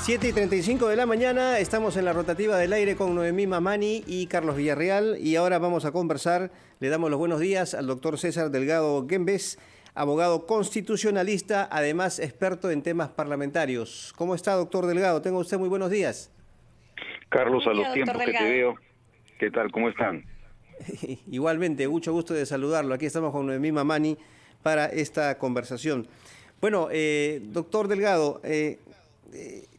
7:35 de la mañana, estamos en la rotativa del aire con Noemí Mamani y Carlos Villarreal y ahora vamos a conversar. Le damos los buenos días al doctor César Delgado Guembes, abogado constitucionalista, además experto en temas parlamentarios. ¿Cómo está, doctor Delgado? Tenga usted muy buenos días. Carlos, a los Doctor tiempos que Delgado. te veo, ¿qué tal? ¿Cómo están? Igualmente, mucho gusto de saludarlo. Aquí estamos con Noemí Mamani para esta conversación. Bueno, doctor Delgado,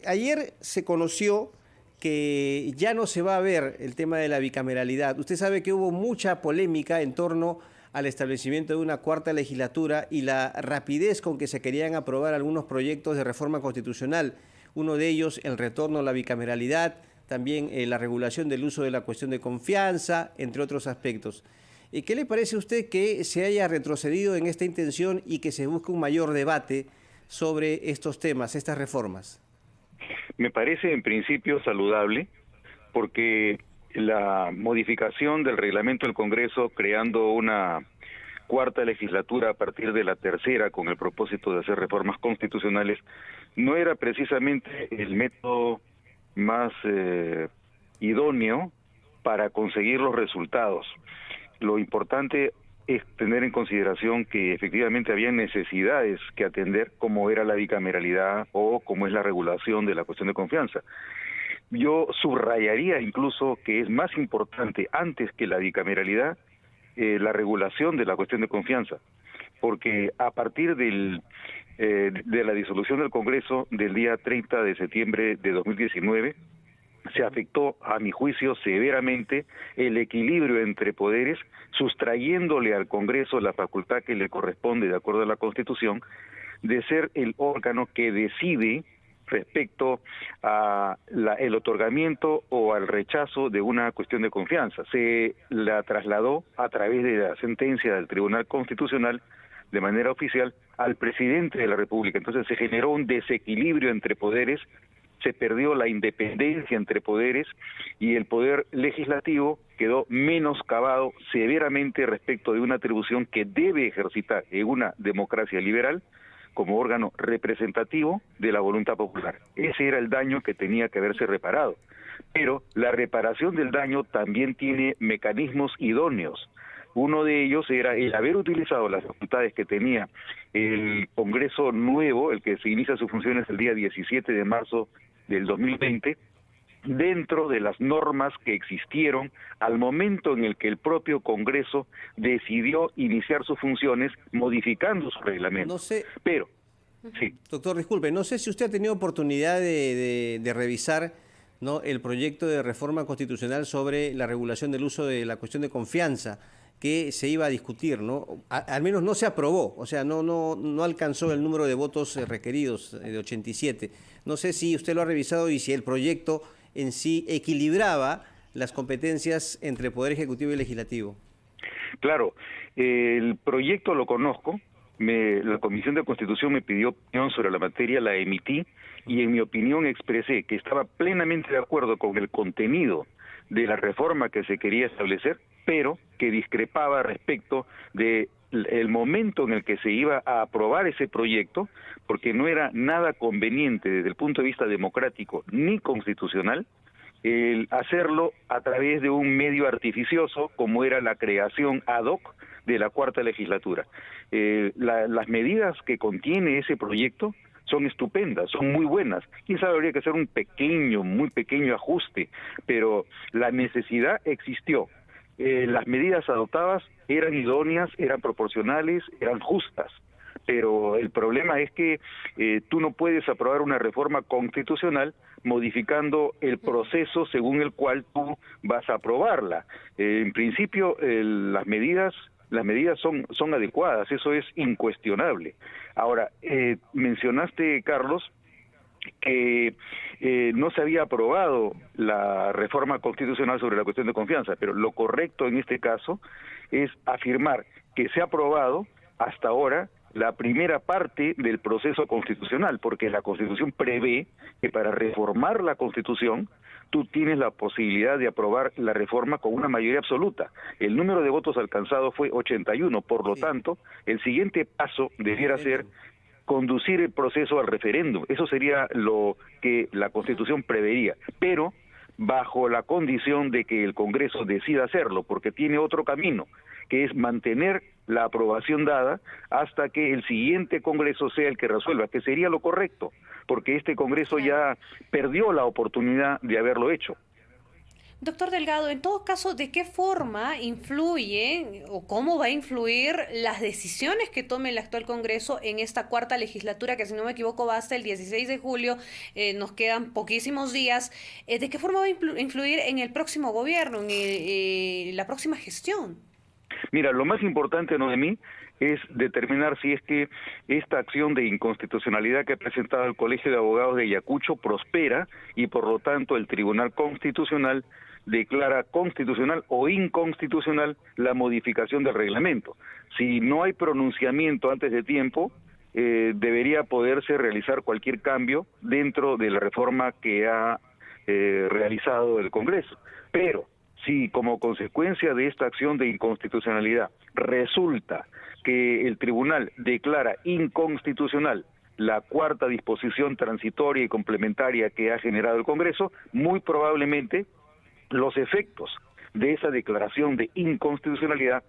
ayer se conoció que ya no se va a ver el tema de la bicameralidad. Usted sabe que hubo mucha polémica en torno al establecimiento de una cuarta legislatura y la rapidez con que se querían aprobar algunos proyectos de reforma constitucional. Uno de ellos, el retorno a la bicameralidad, también la regulación del uso de la cuestión de confianza, entre otros aspectos. ¿Qué le parece a usted que se haya retrocedido en esta intención y que se busque un mayor debate sobre estos temas, estas reformas? Me parece en principio saludable porque la modificación del reglamento del Congreso creando una cuarta legislatura a partir de la tercera con el propósito de hacer reformas constitucionales no era precisamente el método más idóneo para conseguir los resultados. Lo importante es tener en consideración que efectivamente había necesidades que atender, como era la bicameralidad o como es la regulación de la cuestión de confianza. Yo subrayaría incluso que es más importante antes que la bicameralidad la regulación de la cuestión de confianza, porque a partir de la disolución del Congreso del día 30 de septiembre de 2019, se afectó, a mi juicio, severamente el equilibrio entre poderes, sustrayéndole al Congreso la facultad que le corresponde, de acuerdo a la Constitución, de ser el órgano que decide respecto a el otorgamiento o al rechazo de una cuestión de confianza. Se la trasladó a través de la sentencia del Tribunal Constitucional de manera oficial al presidente de la República. Entonces se generó un desequilibrio entre poderes, se perdió la independencia entre poderes y el poder legislativo quedó menoscabado severamente respecto de una atribución que debe ejercitar en una democracia liberal como órgano representativo de la voluntad popular. Ese era el daño que tenía que haberse reparado. Pero la reparación del daño también tiene mecanismos idóneos. Uno de ellos era el haber utilizado las facultades que tenía el Congreso nuevo, el que se inicia sus funciones el día 17 de marzo del 2020, dentro de las normas que existieron al momento en el que el propio Congreso decidió iniciar sus funciones modificando su reglamento. No sé, pero, sí. Doctor, disculpe, no sé si usted ha tenido oportunidad de revisar, ¿no?, el proyecto de reforma constitucional sobre la regulación del uso de la cuestión de confianza que se iba a discutir, ¿no? Al menos no se aprobó, o sea, no alcanzó el número de votos requeridos de 87. No sé si usted lo ha revisado y si el proyecto en sí equilibraba las competencias entre Poder Ejecutivo y Legislativo. Claro, el proyecto lo conozco, la Comisión de Constitución me pidió opinión sobre la materia, la emití y en mi opinión expresé que estaba plenamente de acuerdo con el contenido de la reforma que se quería establecer, pero que discrepaba respecto de el momento en el que se iba a aprobar ese proyecto, porque no era nada conveniente desde el punto de vista democrático ni constitucional el hacerlo a través de un medio artificioso como era la creación ad hoc de la cuarta legislatura. Las medidas que contiene ese proyecto son estupendas, son muy buenas. Quién sabe, habría que hacer un muy pequeño ajuste, pero la necesidad existió. Las medidas adoptadas eran idóneas, eran proporcionales, eran justas, pero el problema es que tú no puedes aprobar una reforma constitucional modificando el proceso según el cual tú vas a aprobarla. En principio, las medidas son adecuadas, eso es incuestionable. Ahora, mencionaste, Carlos, que no se había aprobado la reforma constitucional sobre la cuestión de confianza, pero lo correcto en este caso es afirmar que se ha aprobado hasta ahora la primera parte del proceso constitucional, porque la Constitución prevé que para reformar la Constitución tú tienes la posibilidad de aprobar la reforma con una mayoría absoluta. El número de votos alcanzado fue 81, por lo tanto, el siguiente paso debiera ser conducir el proceso al referéndum. Eso sería lo que la Constitución prevería, pero bajo la condición de que el Congreso decida hacerlo, porque tiene otro camino, que es mantener la aprobación dada hasta que el siguiente Congreso sea el que resuelva, que sería lo correcto, porque este Congreso ya perdió la oportunidad de haberlo hecho. Doctor Delgado, en todo caso, ¿de qué forma influye o cómo va a influir las decisiones que tome el actual Congreso en esta cuarta legislatura, que si no me equivoco va hasta el 16 de julio, nos quedan poquísimos días? ¿De qué forma va a influir en el próximo gobierno, en la próxima gestión? Mira, lo más importante, Noemí, es determinar si es que esta acción de inconstitucionalidad que ha presentado el Colegio de Abogados de Ayacucho prospera y por lo tanto el Tribunal Constitucional declara constitucional o inconstitucional la modificación del reglamento. Si no hay pronunciamiento antes de tiempo, debería poderse realizar cualquier cambio dentro de la reforma que ha realizado el Congreso. Pero si como consecuencia de esta acción de inconstitucionalidad resulta que el tribunal declara inconstitucional la cuarta disposición transitoria y complementaria que ha generado el Congreso, muy probablemente los efectos de esa declaración de inconstitucionalidad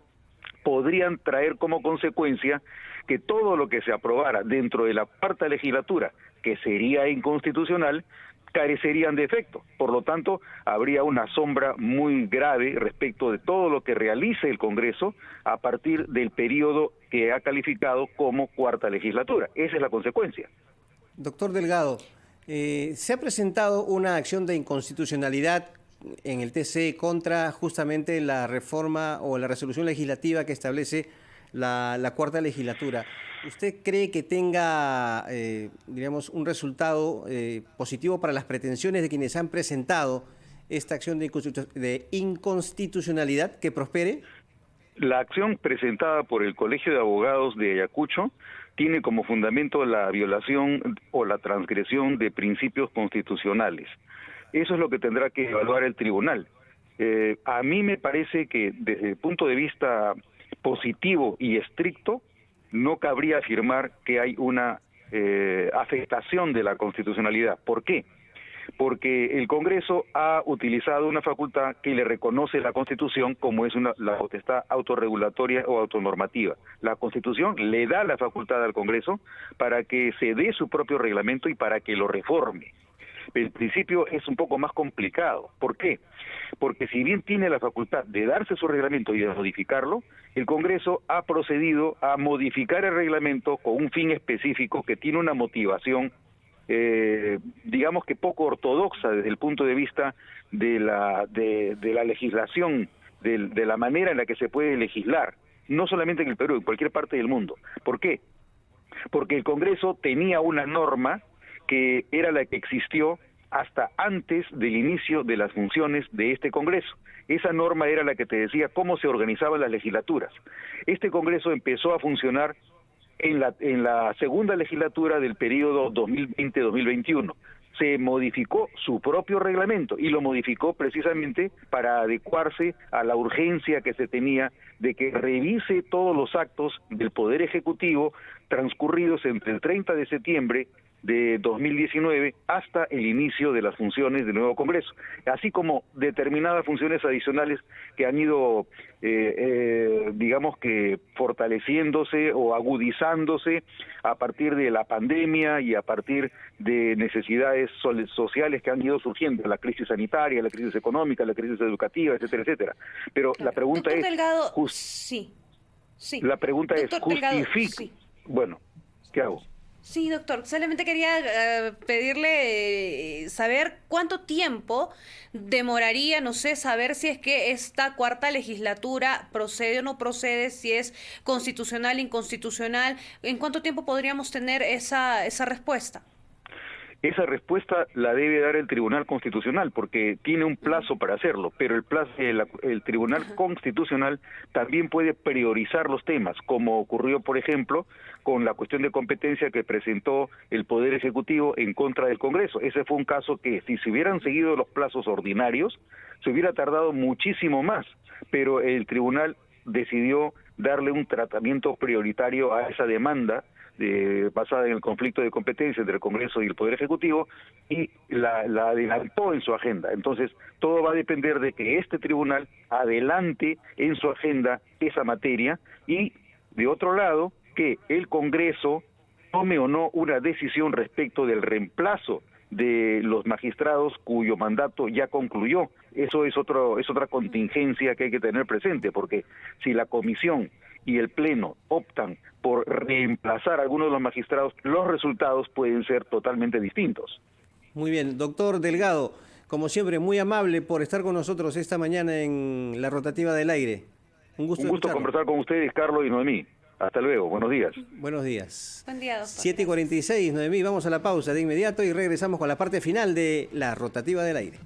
podrían traer como consecuencia que todo lo que se aprobara dentro de la cuarta legislatura, que sería inconstitucional, carecerían de efecto. Por lo tanto, habría una sombra muy grave respecto de todo lo que realice el Congreso a partir del periodo que ha calificado como cuarta legislatura. Esa es la consecuencia. Doctor Delgado, se ha presentado una acción de inconstitucionalidad en el TC contra justamente la reforma o la resolución legislativa que establece la cuarta legislatura. ¿Usted cree que tenga, diríamos, un resultado positivo para las pretensiones de quienes han presentado esta acción de inconstitucionalidad, que prospere? La acción presentada por el Colegio de Abogados de Ayacucho tiene como fundamento la violación o la transgresión de principios constitucionales. Eso es lo que tendrá que evaluar el tribunal. A mí me parece que desde el punto de vista positivo y estricto, no cabría afirmar que hay una afectación de la constitucionalidad. ¿Por qué? Porque el Congreso ha utilizado una facultad que le reconoce la Constitución como es la potestad autorregulatoria o autonormativa. La Constitución le da la facultad al Congreso para que se dé su propio reglamento y para que lo reforme. El principio es un poco más complicado. ¿Por qué? Porque si bien tiene la facultad de darse su reglamento y de modificarlo, el Congreso ha procedido a modificar el reglamento con un fin específico que tiene una motivación, digamos que poco ortodoxa desde el punto de vista de la legislación, de la manera en la que se puede legislar, no solamente en el Perú, en cualquier parte del mundo. ¿Por qué? Porque el Congreso tenía una norma que era la que existió hasta antes del inicio de las funciones de este Congreso. Esa norma era la que te decía cómo se organizaban las legislaturas. Este Congreso empezó a funcionar en la segunda legislatura del periodo 2020-2021. Se modificó su propio reglamento y lo modificó precisamente para adecuarse a la urgencia que se tenía de que revise todos los actos del Poder Ejecutivo transcurridos entre el 30 de septiembre de 2019 hasta el inicio de las funciones del nuevo Congreso, así como determinadas funciones adicionales que han ido, digamos que fortaleciéndose o agudizándose a partir de la pandemia y a partir de necesidades sociales que han ido surgiendo, la crisis sanitaria, la crisis económica, la crisis educativa, etcétera, etcétera. Pero claro, la pregunta Doctor es... Delgado, sí. La pregunta Doctor es, ¿justifica? Sí. Bueno, ¿qué hago? Sí, doctor. Solamente quería pedirle saber cuánto tiempo demoraría, no sé, saber si es que esta cuarta legislatura procede o no procede, si es constitucional, inconstitucional. ¿En cuánto tiempo podríamos tener esa respuesta? Esa respuesta la debe dar el Tribunal Constitucional porque tiene un plazo para hacerlo, pero el Tribunal Constitucional también puede priorizar los temas, como ocurrió, por ejemplo, con la cuestión de competencia que presentó el Poder Ejecutivo en contra del Congreso. Ese fue un caso que, si se hubieran seguido los plazos ordinarios, se hubiera tardado muchísimo más, pero el Tribunal decidió darle un tratamiento prioritario a esa demanda basada en el conflicto de competencia entre el Congreso y el Poder Ejecutivo, y la adelantó en su agenda. Entonces, todo va a depender de que este tribunal adelante en su agenda esa materia, y de otro lado, que el Congreso tome o no una decisión respecto del reemplazo de los magistrados cuyo mandato ya concluyó. Eso es otra contingencia que hay que tener presente, porque si la comisión y el pleno optan por reemplazar a algunos de los magistrados, los resultados pueden ser totalmente distintos. Muy bien, doctor Delgado, como siempre, muy amable por estar con nosotros esta mañana en la rotativa del aire. Un gusto conversar con ustedes, Carlos y Noemí. Hasta luego, buenos días. Buenos días. Buen día, doctor. 7:46, Noemí, vamos a la pausa de inmediato y regresamos con la parte final de la rotativa del aire.